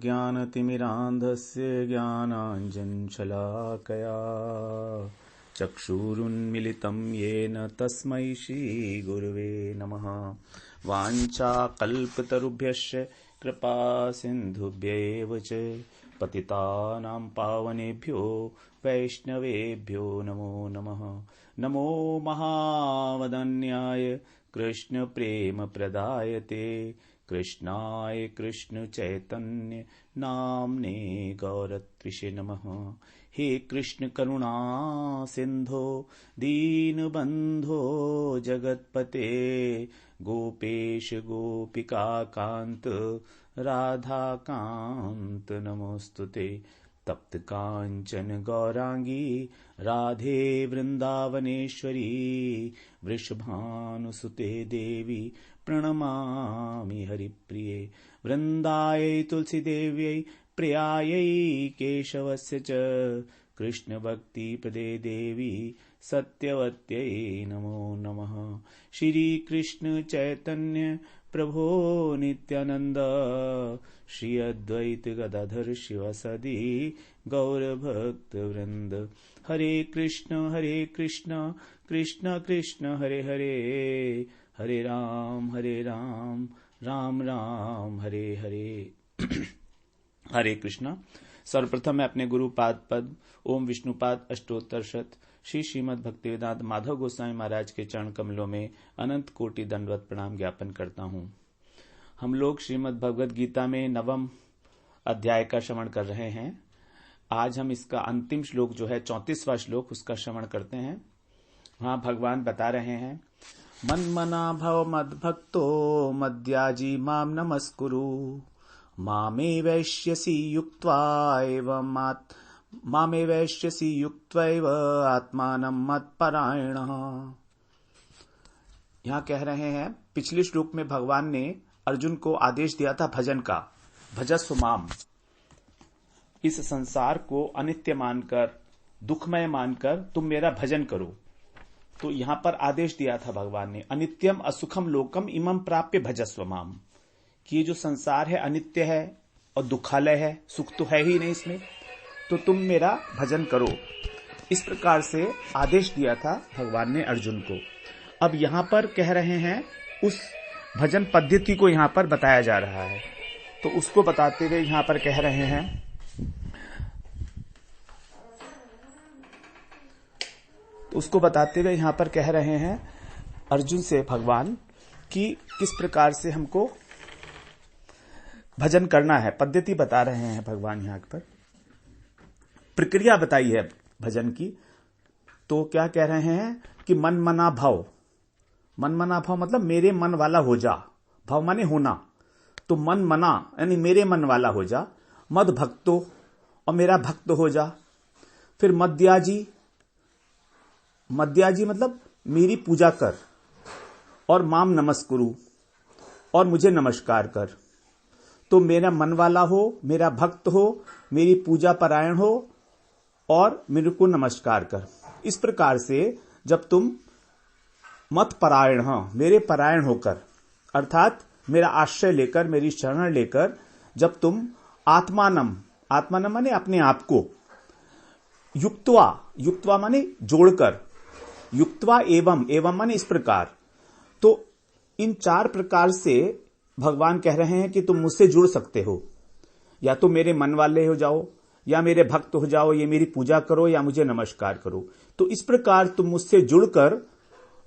ज्ञानतिमिरान्धस्य ज्ञानाञ्जनशलाकया चक्षुरुन्मिलितं येन तस्मै श्रीगुरुवे नमः। वाञ्छाकल्पतरुभ्यश्च कृपा सिन्धुभ्यैव च पतितानां पावनेभ्यो वैष्णवेभ्यो नमो नमः। नमो महावदन्याय कृष्ण प्रेम प्रदायते कृष्णाय कृष्ण चैतन्य नाम्ने गौरत्विषे नमः। हे कृष्ण करुणा सिंधो दीनबंधो जगत्पते गोपेश गोपिका कांत राधा कांत नमोस्तुते। तप्त कांचन गौरांगी राधे वृंदावनेश्वरी वृषभानुसुते देवी प्रणमामि हरिप्रिये। वृंदायै तुलसीदेव्यै प्रियायै केशवस्य च कृष्णभक्तिप्रदे देवी सत्यवत्यै नमो नमः। श्री कृष्ण चैतन्य प्रभो नित्यानंद श्री अद्वैत गदाधर शिवासादि गौरभक्त वृंद। हरे कृष्ण कृष्ण कृष्ण हरे हरे हरे राम राम राम हरे हरे। हरे कृष्णा। सर्वप्रथम मैं अपने गुरुपाद पद ओम विष्णुपाद अष्टोत्तर शत श्री श्रीमद् भक्तिवेदांत माधव गोस्वामी महाराज के चरण कमलों में अनंत कोटि दंडवत प्रणाम ज्ञापन करता हूँ। हम लोग श्रीमद् भगवद गीता में 9वें अध्याय का श्रवण कर रहे हैं। आज हम इसका अंतिम श्लोक जो है 34वां श्लोक उसका श्रवण करते हैं। वहां भगवान बता रहे हैं, मन्मना भव मद्भक्तो मद्याजी माम नमस्कुरु मामे वैश्यसि युक्त्वैव आत्मानं मत्परायणः। यहां कह रहे हैं, पिछले श्लोक में भगवान ने अर्जुन को आदेश दिया था भजन का, भजस्व माम। इस संसार को अनित्य मानकर दुखमय मानकर तुम मेरा भजन करो। तो यहां पर आदेश दिया था भगवान ने, अनित्यम असुखम लोकम इमं प्राप्य भजस्व माम, कि ये जो संसार है अनित्य है और दुखालय है, सुख तो है ही नहीं इसमें, तो तुम मेरा भजन करो। इस प्रकार से आदेश दिया था भगवान ने अर्जुन को। अब यहां पर कह रहे हैं, उस भजन पद्धति को यहां पर बताया जा रहा है। तो उसको बताते हुए यहां पर कह रहे हैं, अर्जुन से भगवान कि किस प्रकार से हमको भजन करना है। पद्धति बता रहे हैं भगवान यहां पर, प्रक्रिया बताई है भजन की। तो क्या कह रहे हैं कि मन मना भव मतलब मेरे मन वाला हो जा। भव माने होना, तो मन मना यानी मेरे मन वाला हो जा। मद भक्तो और मेरा भक्त हो जा। फिर मद्याजी मतलब मेरी पूजा कर। और माम नमस्कुरु और मुझे नमस्कार कर। तो मेरा मन वाला हो, मेरा भक्त हो, मेरी पूजा परायण हो और मेरे को नमस्कार कर। इस प्रकार से जब तुम मत परायण मेरे परायण होकर, अर्थात मेरा आश्रय लेकर, मेरी शरण लेकर, जब तुम आत्मानम माने अपने आप को, युक्त्वा माने जोड़कर, युक्त्वा एवं माने इस प्रकार। तो इन 4 प्रकार से भगवान कह रहे हैं कि तुम मुझसे जुड़ सकते हो। या तो मेरे मन वाले हो जाओ, या मेरे भक्त हो जाओ, ये मेरी पूजा करो, या मुझे नमस्कार करो। तो इस प्रकार तुम मुझसे जुड़कर,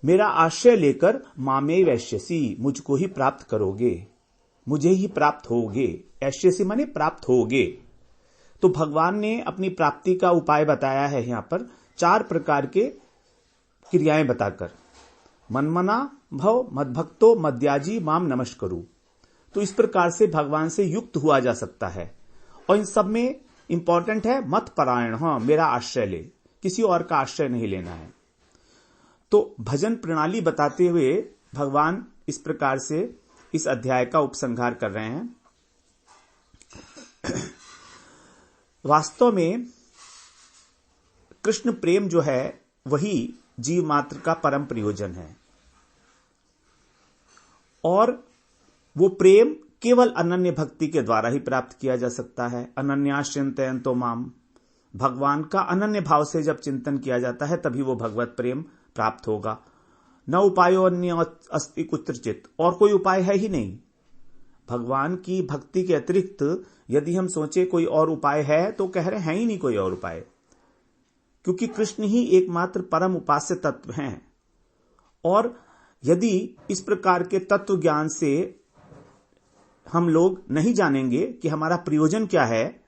मेरा आश्रय लेकर, मामे वैश्यसी मुझको ही प्राप्त करोगे, मुझे ही प्राप्त होगे। ऐश्यसी माने प्राप्त होगे। तो भगवान ने अपनी प्राप्ति का उपाय बताया है यहां पर 4 प्रकार के क्रियाएं बताकर। मनमना भव मद्भक्तो मद्याजी माम नमस्कुरु। तो इस प्रकार से भगवान से युक्त हुआ जा सकता है। और इन सब में इंपॉर्टेंट है मत परायण, मेरा आश्रय ले, किसी और का आश्रय नहीं लेना है। तो भजन प्रणाली बताते हुए भगवान इस प्रकार से इस अध्याय का उपसंहार कर रहे हैं। वास्तव में कृष्ण प्रेम जो है वही जीव मात्र का परम प्रयोजन है। और वो प्रेम केवल अनन्य भक्ति के द्वारा ही प्राप्त किया जा सकता है। अनन्याश्चिन्तयन्तो माम, भगवान का अनन्य भाव से जब चिंतन किया जाता है तभी वो भगवत प्रेम प्राप्त होगा। न उपायो अन्य अस्ति कुत्रचित, और कोई उपाय है ही नहीं। भगवान की भक्ति के अतिरिक्त यदि हम सोचे कोई और उपाय है तो कह रहे हैं ही नहीं कोई और उपाय, क्योंकि कृष्ण ही एकमात्र परम उपास्य तत्व हैं। और यदि इस प्रकार के तत्व ज्ञान से हम लोग नहीं जानेंगे कि हमारा प्रयोजन क्या है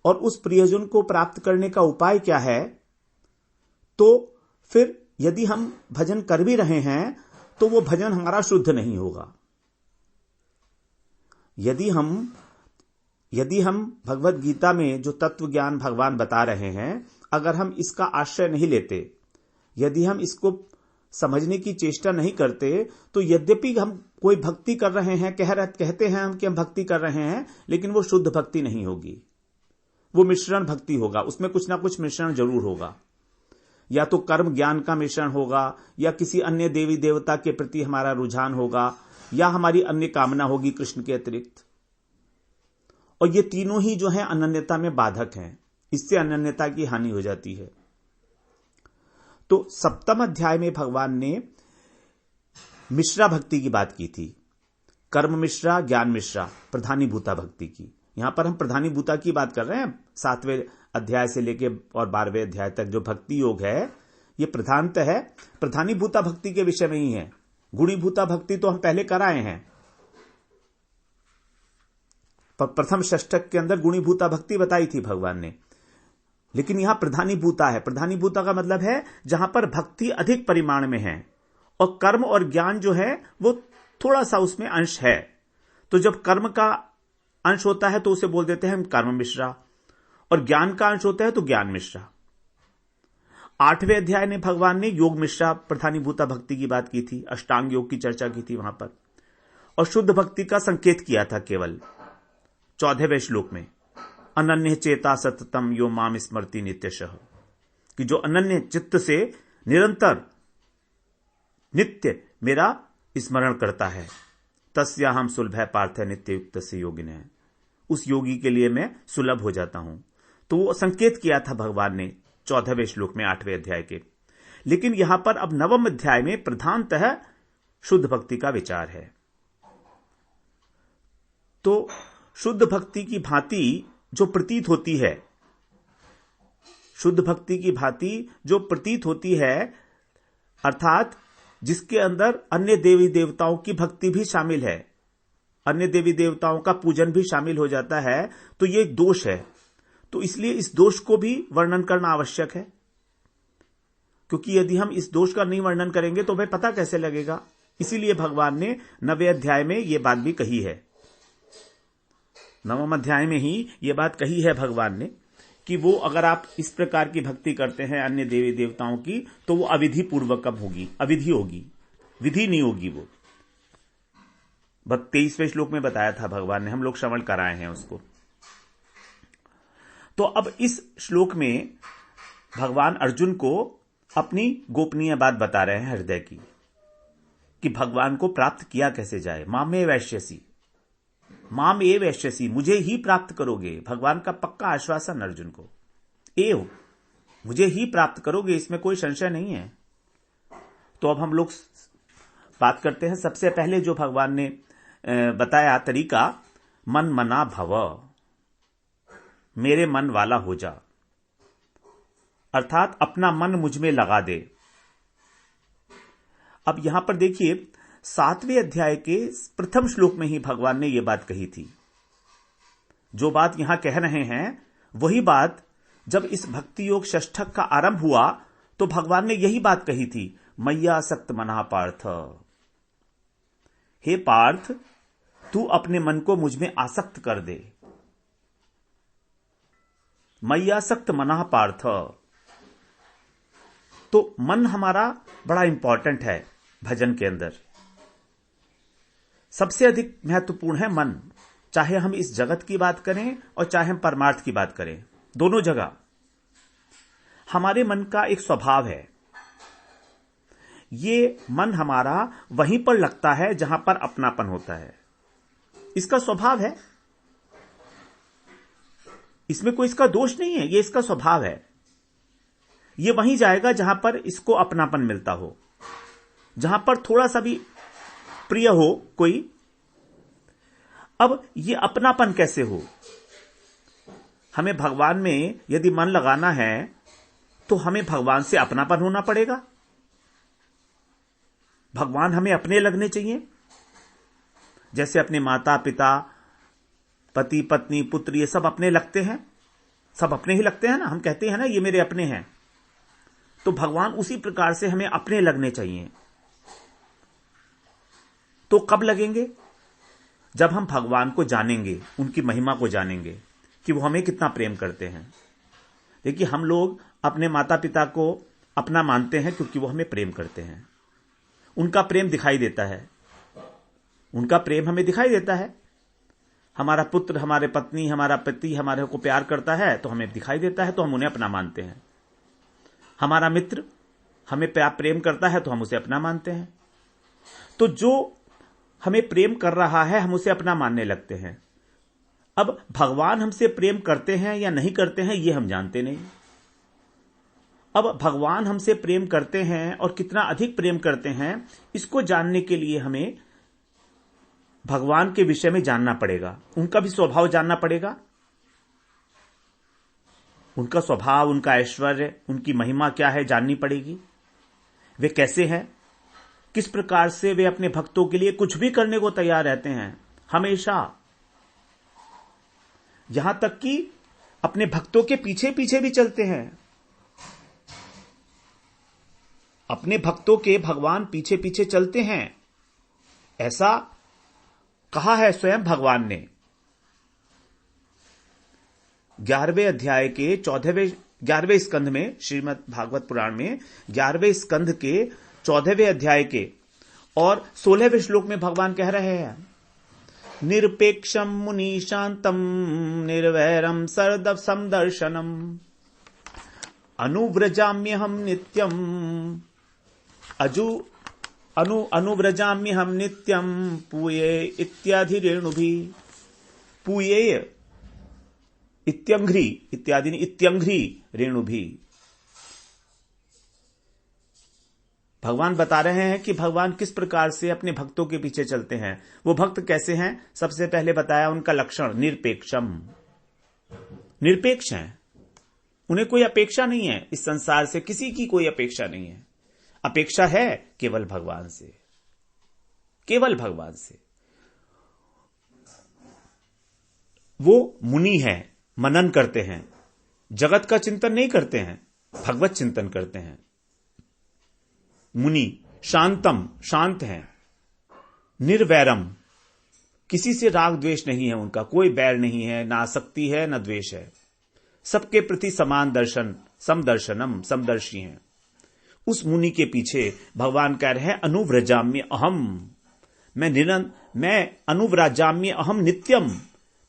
और उस प्रयोजन को प्राप्त करने का उपाय क्या है, तो फिर यदि हम भजन कर भी रहे हैं तो वो भजन हमारा शुद्ध नहीं होगा। यदि हम भगवत गीता में जो तत्व ज्ञान भगवान बता रहे हैं, अगर हम इसका आश्रय नहीं लेते, यदि हम इसको समझने की चेष्टा नहीं करते, तो यद्यपि हम कोई भक्ति कर रहे हैं, कहते हैं हम कि हम भक्ति कर रहे हैं, लेकिन वो शुद्ध भक्ति नहीं होगी, वो मिश्रण भक्ति होगा। उसमें कुछ ना कुछ मिश्रण जरूर होगा, या तो कर्म ज्ञान का मिश्रण होगा, या किसी अन्य देवी देवता के प्रति हमारा रुझान होगा, या हमारी अन्य कामना होगी कृष्ण के अतिरिक्त। और ये तीनों ही जो है अनन्यता में बाधक हैं, इससे अनन्यता की हानि हो जाती है। तो सप्तम अध्याय में भगवान ने मिश्रा भक्ति की बात की थी, कर्म मिश्रा, ज्ञान मिश्रा, प्रधानीभूता भक्ति की। यहां पर हम प्रधानीभूता की बात कर रहे हैं। 7वें अध्याय से लेके और 12वें अध्याय तक जो भक्ति योग है, ये प्रधानतः है प्रधानीभूता भक्ति के विषय में ही है। गुणीभूता भक्ति तो हम पहले कराए हैं, प्रथम षष्ठक के अंदर गुणीभूता भक्ति बताई थी भगवान ने, लेकिन यहां प्रधानीभूता है। प्रधानीभूता का मतलब है जहां पर भक्ति अधिक परिमाण में है और कर्म और ज्ञान जो है वो थोड़ा सा उसमें अंश है। तो जब कर्म का अंश होता है तो उसे बोल देते हैं हम कर्म मिश्रा, और ज्ञान का अंश होता है तो ज्ञान मिश्रा। 8वें अध्याय में भगवान ने योग मिश्रा प्रधानीभूता भक्ति की बात की थी, अष्टांग योग की चर्चा की थी वहां पर, और शुद्ध भक्ति का संकेत किया था केवल 14वें श्लोक में, अनन्य चेता सततम यो माम स्मृति नित्यशः, कि जो अनन्य चित्त से निरंतर नित्य मेरा स्मरण करता है, तस्या हम सुलभ पार्थ नित्य युक्त से योगिन, उस योगी के लिए मैं सुलभ हो जाता हूं। तो वो संकेत किया था भगवान ने 14वें श्लोक में 8वें अध्याय के। लेकिन यहां पर अब 9वें अध्याय में प्रधानतः शुद्ध भक्ति का विचार है। तो शुद्ध भक्ति की भांति जो प्रतीत होती है, शुद्ध भक्ति की भांति जो प्रतीत होती है, अर्थात जिसके अंदर अन्य देवी देवताओं की भक्ति भी शामिल है, अन्य देवी देवताओं का पूजन भी शामिल हो जाता है, तो ये एक दोष है। तो इसलिए इस दोष को भी वर्णन करना आवश्यक है, क्योंकि यदि हम इस दोष का नहीं वर्णन करेंगे तो हमें पता कैसे लगेगा। इसीलिए भगवान ने 9वें अध्याय में यह बात भी कही है, 9वें अध्याय में ही यह बात कही है भगवान ने कि वो अगर आप इस प्रकार की भक्ति करते हैं अन्य देवी देवताओं की, तो वो अविधि पूर्वकम होगी, अविधि होगी, विधि नहीं होगी। वो 23वें श्लोक में बताया था भगवान ने, हम लोग श्रवण कराए हैं उसको। तो अब इस श्लोक में भगवान अर्जुन को अपनी गोपनीय बात बता रहे हैं हृदय की, कि भगवान को प्राप्त किया कैसे जाए। मामे वैश्यसी, माम ए वैश्यसी, मुझे ही प्राप्त करोगे। भगवान का पक्का आश्वासन अर्जुन को, एव मुझे ही प्राप्त करोगे, इसमें कोई संशय नहीं है। तो अब हम लोग बात करते हैं सबसे पहले जो भगवान ने बताया तरीका, मन मना भव, मेरे मन वाला हो जा, अर्थात अपना मन मुझ में लगा दे। अब यहां पर देखिए 7वें अध्याय के प्रथम श्लोक में ही भगवान ने यह बात कही थी। जो बात यहां कह रहे हैं वही बात जब इस भक्ति योग षष्ठक का आरंभ हुआ तो भगवान ने यही बात कही थी, मैया सक्त मना पार्थ, हे पार्थ तू अपने मन को मुझ में आसक्त कर दे। मैया सक्त मना पार्थ, तो मन हमारा बड़ा इंपॉर्टेंट है भजन के अंदर, सबसे अधिक महत्वपूर्ण है मन। चाहे हम इस जगत की बात करें और चाहे हम परमार्थ की बात करें, दोनों जगह हमारे मन का एक स्वभाव है, ये मन हमारा वहीं पर लगता है जहां पर अपनापन होता है। इसका स्वभाव है, इसमें कोई इसका दोष नहीं है, ये इसका स्वभाव है। ये वहीं जाएगा जहां पर इसको अपनापन मिलता हो, जहां पर थोड़ा सा भी प्रिय हो कोई। अब ये अपनापन कैसे हो? हमें भगवान में यदि मन लगाना है तो हमें भगवान से अपनापन होना पड़ेगा। भगवान हमें अपने लगने चाहिए, जैसे अपने माता पिता, पति पत्नी, पुत्र, ये सब अपने लगते हैं, सब अपने ही लगते हैं ना। हम कहते हैं ना ये मेरे अपने हैं, तो भगवान उसी प्रकार से हमें अपने लगने चाहिए। तो कब लगेंगे? जब हम भगवान को जानेंगे, उनकी महिमा को जानेंगे कि वो हमें कितना प्रेम करते हैं। देखिए, हम लोग अपने माता पिता को अपना मानते हैं क्योंकि वो हमें प्रेम करते हैं। उनका प्रेम दिखाई देता है, उनका प्रेम हमें दिखाई देता है। हमारा पुत्र, हमारे पत्नी, हमारा पति हमारे को प्यार करता है तो हमें दिखाई देता है, तो हम उन्हें अपना मानते हैं। हमारा मित्र हमें प्रेम करता है तो हम उसे अपना मानते हैं। तो जो हमें प्रेम कर रहा है हम उसे अपना मानने लगते हैं। अब भगवान हमसे प्रेम करते हैं या नहीं करते हैं ये हम जानते नहीं। अब भगवान हमसे प्रेम करते हैं और कितना अधिक प्रेम करते हैं, इसको जानने के लिए हमें भगवान के विषय में जानना पड़ेगा, उनका भी स्वभाव जानना पड़ेगा। उनका स्वभाव, उनका ऐश्वर्य, उनकी महिमा क्या है जाननी पड़ेगी। वे कैसे हैं, किस प्रकार से वे अपने भक्तों के लिए कुछ भी करने को तैयार रहते हैं, हमेशा, यहां तक कि अपने भक्तों के पीछे पीछे भी चलते हैं। अपने भक्तों के भगवान पीछे पीछे चलते हैं, ऐसा कहा है स्वयं भगवान ने। 11वें अध्याय के 11वें स्कंध में, श्रीमद् भागवत पुराण में 11वें स्कंध के 14वें अध्याय के और 16वें श्लोक में भगवान कह रहे हैं, निरपेक्षम मुनि शांतम निर्वैरम सरद समदर्शनम अनुव्रजाम्यहम नित्यम अनुव्रजाम्यहम नित्यम पूये इत्यादि रेणुभि। पूये इत्यंघ्रि इत्यादि इत्यंघ्रि रेणुभि। भगवान बता रहे हैं कि भगवान किस प्रकार से अपने भक्तों के पीछे चलते हैं। वो भक्त कैसे हैं? सबसे पहले बताया उनका लक्षण, निरपेक्षम, निरपेक्ष हैं। उन्हें कोई अपेक्षा नहीं है इस संसार से, किसी की कोई अपेक्षा नहीं है। अपेक्षा है केवल भगवान से, केवल भगवान से। वो मुनि है, मनन करते हैं, जगत का चिंतन नहीं करते हैं, भगवत चिंतन करते हैं। मुनि शांतम, शांत हैं। निर्वैरम, किसी से राग द्वेष नहीं है उनका, कोई बैर नहीं है, ना आसक्ति है ना द्वेष है। सबके प्रति समान दर्शन, समदर्शनम, समदर्शी हैं। उस मुनि के पीछे भगवान कह रहे हैं अनुव्रजाम्य अहम, मैं अनुव्रजाम्य अहम नित्यम,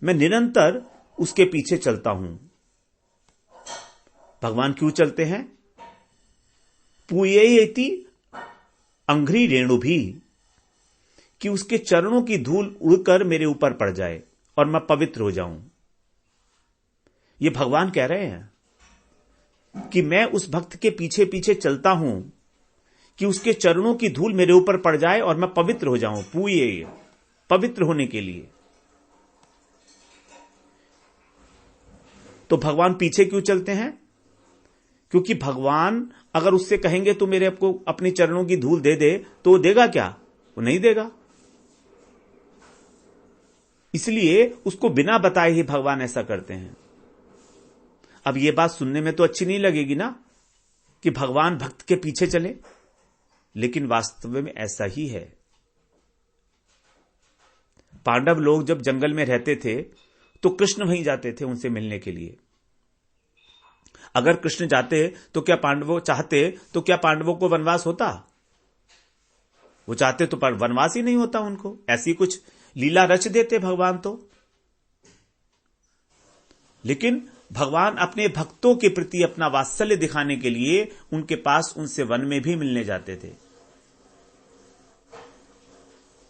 मैं निरंतर उसके पीछे चलता हूं। भगवान क्यों चलते हैं? पूयेति अंघ्रि रेणु भी, कि उसके चरणों की धूल उड़कर मेरे ऊपर पड़ जाए और मैं पवित्र हो जाऊं। ये भगवान कह रहे हैं कि मैं उस भक्त के पीछे पीछे चलता हूं कि उसके चरणों की धूल मेरे ऊपर पड़ जाए और मैं पवित्र हो जाऊं। पूये, पवित्र होने के लिए। तो भगवान पीछे क्यों चलते हैं? क्योंकि भगवान अगर उससे कहेंगे तो मेरे को अपने चरणों की धूल दे दे, तो वो देगा क्या? वो नहीं देगा। इसलिए उसको बिना बताए ही भगवान ऐसा करते हैं। अब ये बात सुनने में तो अच्छी नहीं लगेगी ना कि भगवान भक्त के पीछे चले, लेकिन वास्तव में ऐसा ही है। पांडव लोग जब जंगल में रहते थे तो कृष्ण वहीं जाते थे उनसे मिलने के लिए। अगर कृष्ण जाते तो क्या पांडवों चाहते तो क्या पांडवों को वनवास होता? वो चाहते तो पर वनवास ही नहीं होता उनको। ऐसी कुछ लीला रच देते भगवान तो। लेकिन भगवान अपने भक्तों के प्रति अपना वात्सल्य दिखाने के लिए उनके पास, उनसे वन में भी मिलने जाते थे।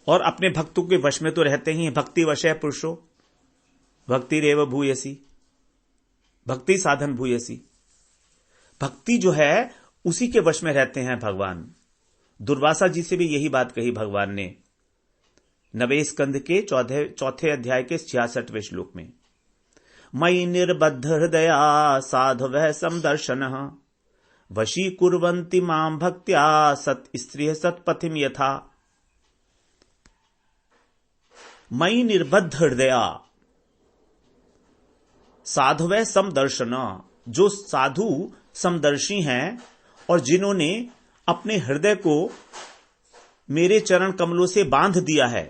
और अपने भक्तों के वश में तो रहते ही हैं। भक्ति वशः पुरुषो भक्ति रेव भूयसी, भक्ति साधन भूयसी। भक्ति जो है उसी के वश में रहते हैं भगवान। दुर्वासा जी से भी यही बात कही भगवान ने 9वें स्कंध के 4 अध्याय के 66वें श्लोक में। मयि निर्बद्ध हृदया साधवः समदर्शनः वशी कुर्वन्ति मां भक्त्या सत स्त्रियः सत्पथिम यथा। मयि निर्बद्ध हृदया साधवः समदर्शन, जो साधु समदर्शी हैं और जिन्होंने अपने हृदय को मेरे चरण कमलों से बांध दिया है।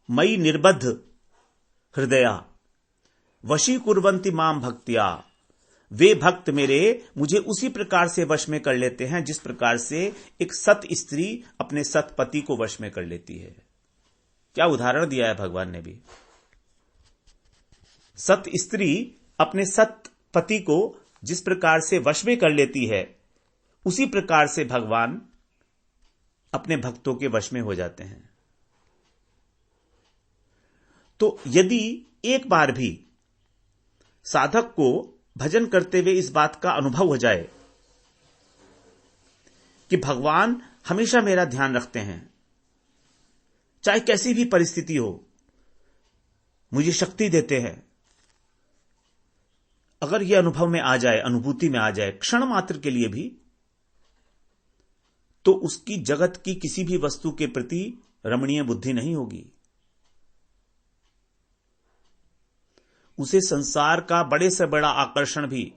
मयि निर्बद्ध हृदया वशी कुर्वन्ति मां भक्त्या, वे भक्त मेरे मुझे उसी प्रकार से वश में कर लेते हैं जिस प्रकार से एक सत स्त्री अपने सत पति को वश में कर लेती है। क्या उदाहरण दिया है भगवान ने भी। सत स्त्री अपने सत पति को जिस प्रकार से वश में कर लेती है, उसी प्रकार से भगवान अपने भक्तों के वश में हो जाते हैं। तो यदि एक बार भी साधक को भजन करते हुए इस बात का अनुभव हो जाए कि भगवान हमेशा मेरा ध्यान रखते हैं, चाहे कैसी भी परिस्थिति हो, मुझे शक्ति देते हैं, अगर यह अनुभव में आ जाए, अनुभूति में आ जाए क्षण मात्र के लिए भी, तो उसकी जगत की किसी भी वस्तु के प्रति रमणीय बुद्धि नहीं होगी। उसे संसार का बड़े से बड़ा आकर्षण भी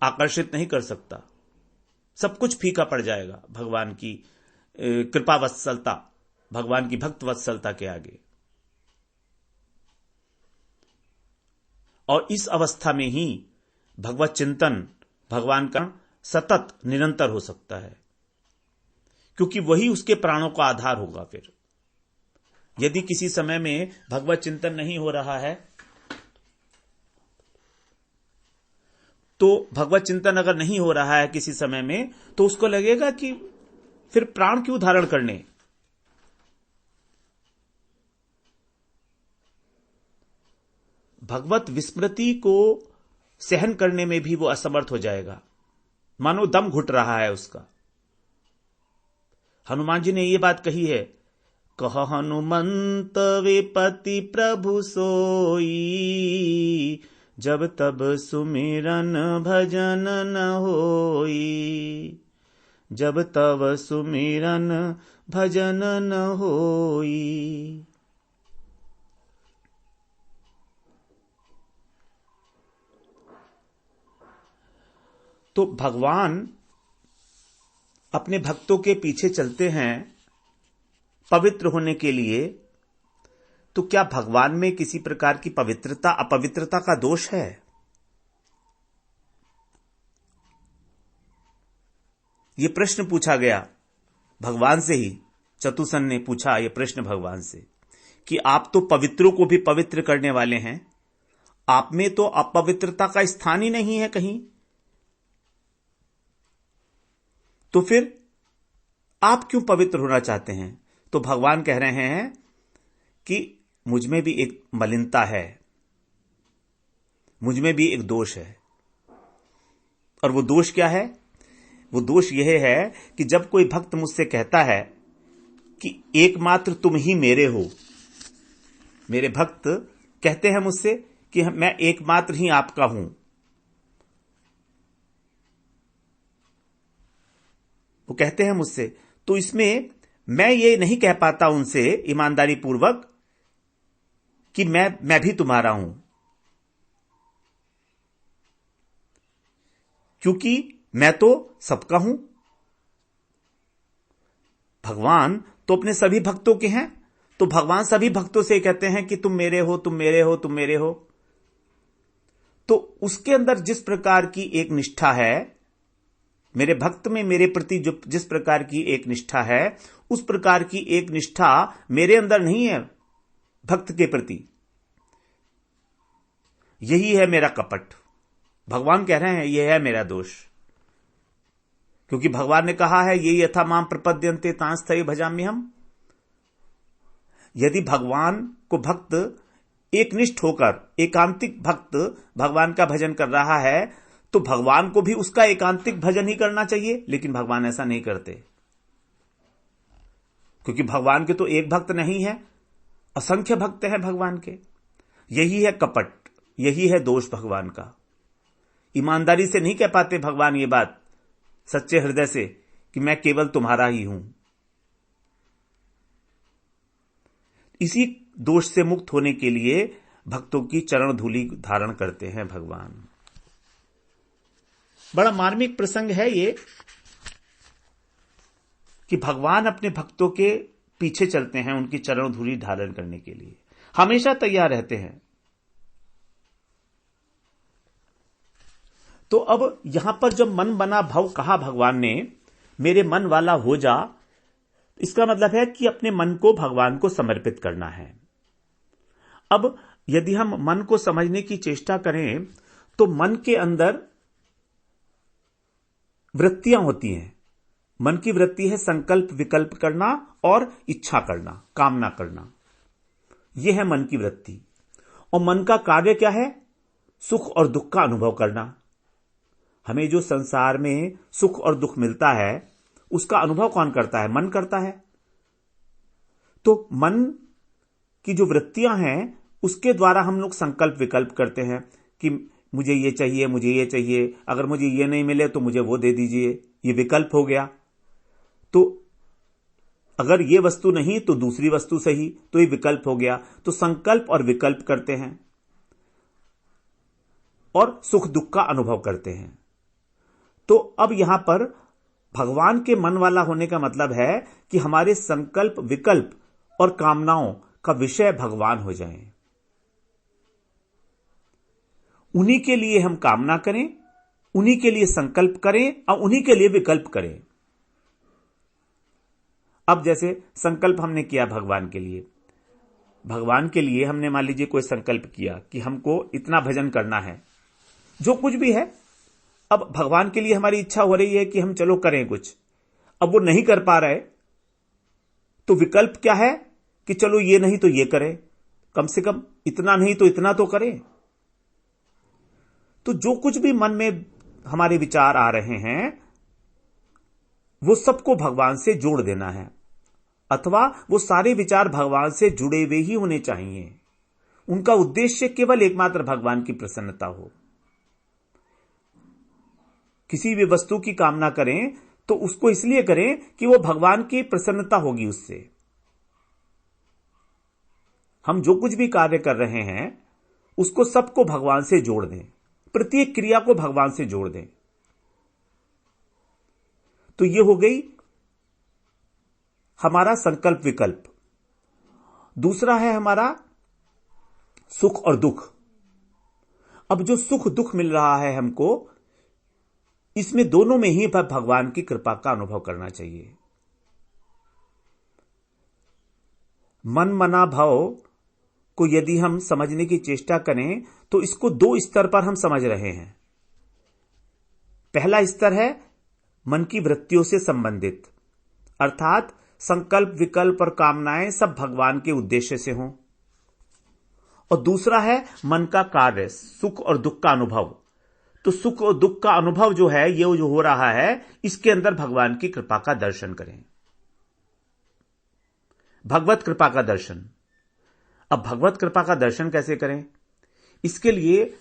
आकर्षित नहीं कर सकता। सब कुछ फीका पड़ जाएगा भगवान की कृपा वत्सलता, भगवान की भक्त वत्सलता के आगे। और इस अवस्था में ही भगवत चिंतन, भगवान का सतत निरंतर हो सकता है, क्योंकि वही उसके प्राणों का आधार होगा। फिर यदि किसी समय में भगवत चिंतन नहीं हो रहा है, तो भगवत चिंतन अगर नहीं हो रहा है किसी समय में, तो उसको लगेगा कि फिर प्राण क्यों धारण करने। भगवत विस्मृति को सहन करने में भी वो असमर्थ हो जाएगा, मानो दम घुट रहा है उसका। हनुमान जी ने ये बात कही है, कह हनुमंत वे पति प्रभु सोई, जब तब सुमिरन भजन न होई, जब तब सुमिरन भजन न होई। तो भगवान अपने भक्तों के पीछे चलते हैं पवित्र होने के लिए, तो क्या भगवान में किसी प्रकार की पवित्रता अपवित्रता का दोष है? यह प्रश्न पूछा गया भगवान से ही। चतुसन ने पूछा यह प्रश्न भगवान से कि आप तो पवित्रों को भी पवित्र करने वाले हैं, आप में तो अपवित्रता का स्थान ही नहीं है कहीं, तो फिर आप क्यों पवित्र होना चाहते हैं? तो भगवान कह रहे हैं कि मुझ में भी एक मलिनता है, मुझ में भी एक दोष है। और वो दोष क्या है? वो दोष यह है कि जब कोई भक्त मुझसे कहता है कि एकमात्र तुम ही मेरे हो, मेरे भक्त कहते हैं मुझसे कि मैं एकमात्र ही आपका हूं, वो कहते हैं मुझसे, तो इसमें मैं ये नहीं कह पाता उनसे ईमानदारी पूर्वक कि मैं भी तुम्हारा हूं, क्योंकि मैं तो सबका हूं। भगवान तो अपने सभी भक्तों के हैं, तो भगवान सभी भक्तों से कहते हैं कि तुम मेरे हो, तुम मेरे हो, तुम मेरे हो। तो उसके अंदर जिस प्रकार की एक निष्ठा है, मेरे भक्त में मेरे प्रति जो जिस प्रकार की एक निष्ठा है, उस प्रकार की एक निष्ठा मेरे अंदर नहीं है भक्त के प्रति। यही है मेरा कपट। भगवान कह रहे हैं यह है मेरा दोष, क्योंकि भगवान ने कहा है ये यथा माम प्रपद्यन्ते तांस्तये भजाम्यहम्। यदि भगवान को भक्त एकनिष्ठ होकर, एकांतिक भक्त भगवान का भजन कर रहा है, तो भगवान को भी उसका एकांतिक भजन ही करना चाहिए। लेकिन भगवान ऐसा नहीं करते, क्योंकि भगवान के तो एक भक्त नहीं है, असंख्य भक्त हैं भगवान के। यही है कपट, यही है दोष भगवान का। ईमानदारी से नहीं कह पाते भगवान ये बात सच्चे हृदय से कि मैं केवल तुम्हारा ही हूं। इसी दोष से मुक्त होने के लिए भक्तों की चरण धूलि धारण करते हैं भगवान। बड़ा मार्मिक प्रसंग है ये कि भगवान अपने भक्तों के पीछे चलते हैं, उनकी चरण धूलि धारण करने के लिए हमेशा तैयार रहते हैं। तो अब यहां पर जब मन बना भव कहा भगवान ने, मेरे मन वाला हो जा, इसका मतलब है कि अपने मन को भगवान को समर्पित करना है। अब यदि हम मन को समझने की चेष्टा करें तो मन के अंदर वृत्तियां होती हैं। मन की वृत्ति है संकल्प विकल्प करना और इच्छा करना, कामना करना। यह है मन की वृत्ति। और मन का कार्य क्या है? सुख और दुख का अनुभव करना। हमें जो संसार में सुख और दुख मिलता है उसका अनुभव कौन करता है? मन करता है। तो मन की जो वृत्तियां हैं उसके द्वारा हम लोग संकल्प विकल्प करते हैं कि मुझे ये चाहिए, मुझे ये चाहिए, अगर मुझे ये नहीं मिले तो मुझे वो दे दीजिए। ये विकल्प हो गया। तो अगर ये वस्तु नहीं तो दूसरी वस्तु सही, तो ये विकल्प हो गया। तो संकल्प और विकल्प करते हैं और सुख दुख का अनुभव करते हैं। तो अब यहां पर भगवान के मन वाला होने का मतलब है कि हमारे संकल्प विकल्प और कामनाओं का विषय भगवान हो जाएं। उन्हीं के लिए हम कामना करें, उन्हीं के लिए संकल्प करें और उन्हीं के लिए विकल्प करें। अब जैसे संकल्प हमने किया भगवान के लिए, भगवान के लिए हमने मान लीजिए कोई संकल्प किया कि हमको इतना भजन करना है, जो कुछ भी है। अब भगवान के लिए हमारी इच्छा हो रही है कि हम चलो करें कुछ, अब वो नहीं कर पा रहे, तो विकल्प क्या है कि चलो ये नहीं तो ये करें, कम से कम इतना नहीं तो इतना तो करें। तो जो कुछ भी मन में हमारे विचार आ रहे हैं वो सबको भगवान से जोड़ देना है, अथवा वो सारे विचार भगवान से जुड़े हुए ही होने चाहिए। उनका उद्देश्य केवल एकमात्र भगवान की प्रसन्नता हो। किसी भी वस्तु की कामना करें तो उसको इसलिए करें कि वो भगवान की प्रसन्नता होगी उससे। हम जो कुछ भी कार्य कर रहे हैं उसको सबको भगवान से जोड़ दें, प्रत्येक क्रिया को भगवान से जोड़ दें। तो ये हो गई हमारा संकल्प विकल्प। दूसरा है हमारा सुख और दुख। अब जो सुख दुख मिल रहा है हमको, इसमें दोनों में ही भगवान की कृपा का अनुभव करना चाहिए। मन मना भाव को यदि हम समझने की चेष्टा करें तो इसको दो स्तर पर हम समझ रहे हैं। पहला स्तर है मन की वृत्तियों से संबंधित, अर्थात संकल्प विकल्प और कामनाएं सब भगवान के उद्देश्य से हों। और दूसरा है मन का कार्य, सुख और दुख का अनुभव। तो सुख और दुख का अनुभव जो है, ये जो हो रहा है, इसके अंदर भगवान की कृपा का दर्शन करें, भगवत कृपा का दर्शन। अब भगवत कृपा का दर्शन कैसे करें? इसके लिए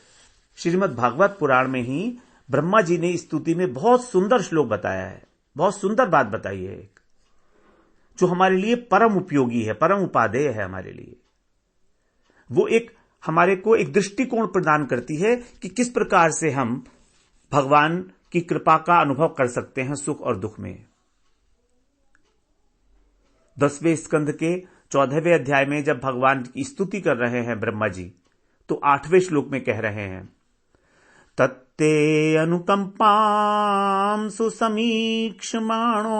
श्रीमद् भागवत पुराण में ही ब्रह्मा जी ने स्तुति में बहुत सुंदर श्लोक बताया है, बहुत सुंदर बात बताई है, एक जो हमारे लिए परम उपयोगी है, परम उपादेय है हमारे लिए। वो एक हमारे को एक दृष्टिकोण प्रदान करती है कि किस प्रकार से हम भगवान की कृपा का अनुभव कर सकते हैं सुख और दुख में। 10वें स्कंध के 14वें अध्याय में जब भगवान की स्तुति कर रहे हैं ब्रह्मा जी, तो 8वें श्लोक में कह रहे हैं, तत्ते अनुकंपां सुसमीक्षमाणो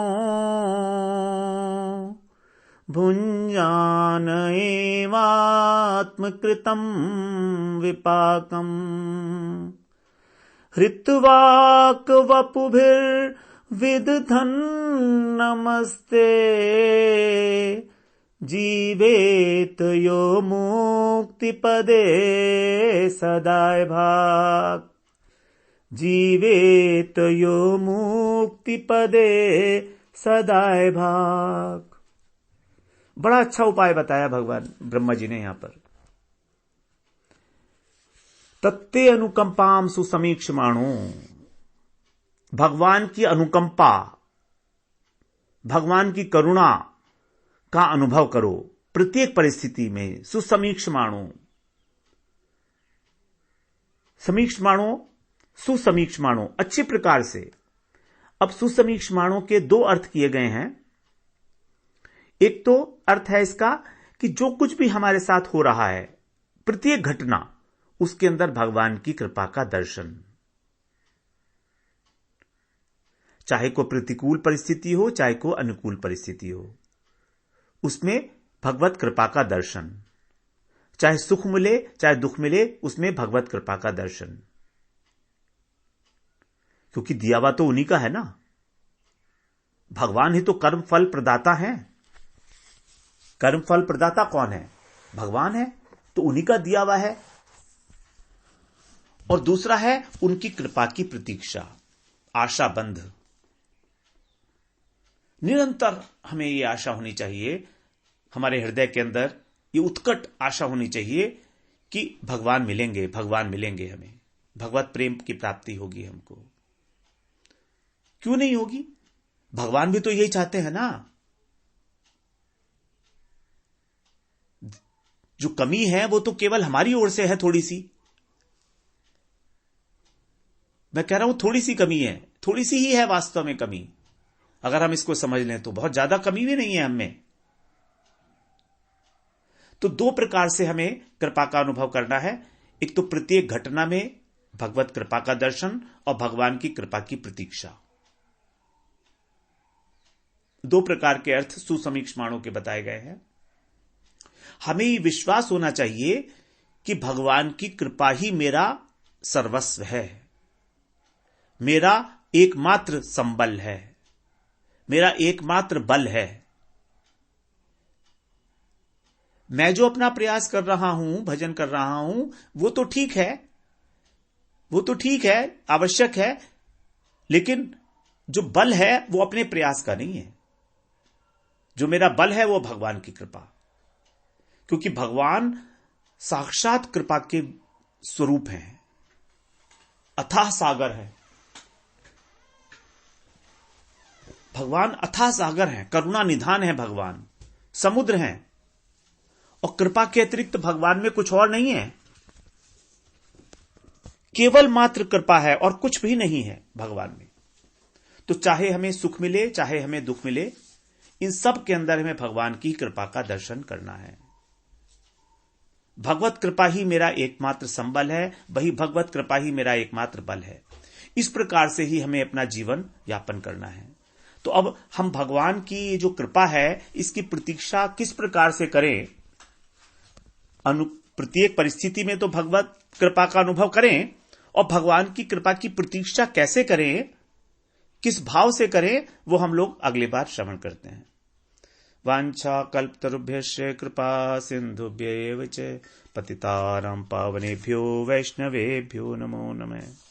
भुञ्जान एवात्मकृतं विपाकम् हृत्वाक् वपुभिर्वृषभानुना विदधन नमस्ते जीवेत यो मुक्तिपदे सदाय भाग जीवेत यो मुक्तिपदे सदाय भाग। बड़ा अच्छा उपाय बताया भगवान ब्रह्मा जी ने यहां पर। तत्ते अनुकंपाम सुसमीक्षमाणो, भगवान की अनुकंपा, भगवान की करुणा का अनुभव करो प्रत्येक परिस्थिति में। सुसमीक्षमाणो, समीक्षमाणो, सुसमीक्षमाणो, अच्छे प्रकार से। अब सुसमीक्षमाणो के दो अर्थ किए गए हैं। एक तो अर्थ है इसका कि जो कुछ भी हमारे साथ हो रहा है, प्रत्येक घटना, उसके अंदर भगवान की कृपा का दर्शन। चाहे को प्रतिकूल परिस्थिति हो, चाहे को अनुकूल परिस्थिति हो, उसमें भगवत कृपा का दर्शन। चाहे सुख मिले, चाहे दुख मिले, उसमें भगवत कृपा का दर्शन। क्योंकि दिया हुआ तो उन्हीं का है ना। भगवान ही तो कर्म फल प्रदाता है। कर्म फल प्रदाता कौन है? भगवान है। तो उन्हीं का दिया हुआ है। और दूसरा है उनकी कृपा की प्रतीक्षा, आशाबंध। निरंतर हमें यह आशा होनी चाहिए, हमारे हृदय के अंदर ये उत्कट आशा होनी चाहिए कि भगवान मिलेंगे, भगवान मिलेंगे, हमें भगवत प्रेम की प्राप्ति होगी हमको। क्यों नहीं होगी? भगवान भी तो यही चाहते हैं ना। जो कमी है वो तो केवल हमारी ओर से है, थोड़ी सी। मैं कह रहा हूं थोड़ी सी कमी है, थोड़ी सी ही है वास्तव में कमी। अगर हम इसको समझ लें तो बहुत ज्यादा कमी भी नहीं है हमें। तो दो प्रकार से हमें कृपा का अनुभव करना है। एक तो प्रत्येक घटना में भगवत कृपा का दर्शन और भगवान की कृपा की प्रतीक्षा। दो प्रकार के अर्थ सुसमीक्षमाणों के बताए गए हैं। हमें ये विश्वास होना चाहिए कि भगवान की कृपा ही मेरा सर्वस्व है, मेरा एकमात्र संबल है, मेरा एकमात्र बल है। मैं जो अपना प्रयास कर रहा हूं, भजन कर रहा हूं, वो तो ठीक है, वो तो ठीक है, आवश्यक है। लेकिन जो बल है वो अपने प्रयास का नहीं है। जो मेरा बल है वो भगवान की कृपा। क्योंकि भगवान साक्षात कृपा के स्वरूप हैं, अथाह सागर है। भगवान अथाह सागर हैं, करुणा निधान है भगवान, समुद्र हैं। और कृपा के अतिरिक्त भगवान में कुछ और नहीं है। केवल मात्र कृपा है और कुछ भी नहीं है भगवान में। तो चाहे हमें सुख मिले, चाहे हमें दुख मिले, इन सब के अंदर हमें भगवान की कृपा का दर्शन करना है। भगवत कृपा ही मेरा एकमात्र संबल है, वही भगवत कृपा ही मेरा एकमात्र बल है। इस प्रकार से ही हमें अपना जीवन यापन करना है। तो अब हम भगवान की जो कृपा है, इसकी प्रतीक्षा किस प्रकार से करें? प्रत्येक परिस्थिति में तो भगवत कृपा का अनुभव करें, और भगवान की कृपा की प्रतीक्षा कैसे करें, किस भाव से करें, वो हम लोग अगली बार श्रवण करते हैं। वांछा कल्पतरुभ्यश्च कृपा सिंधुभ्यैव च पतितानां पावनेभ्यो वैष्णवेभ्यो नमो नमः।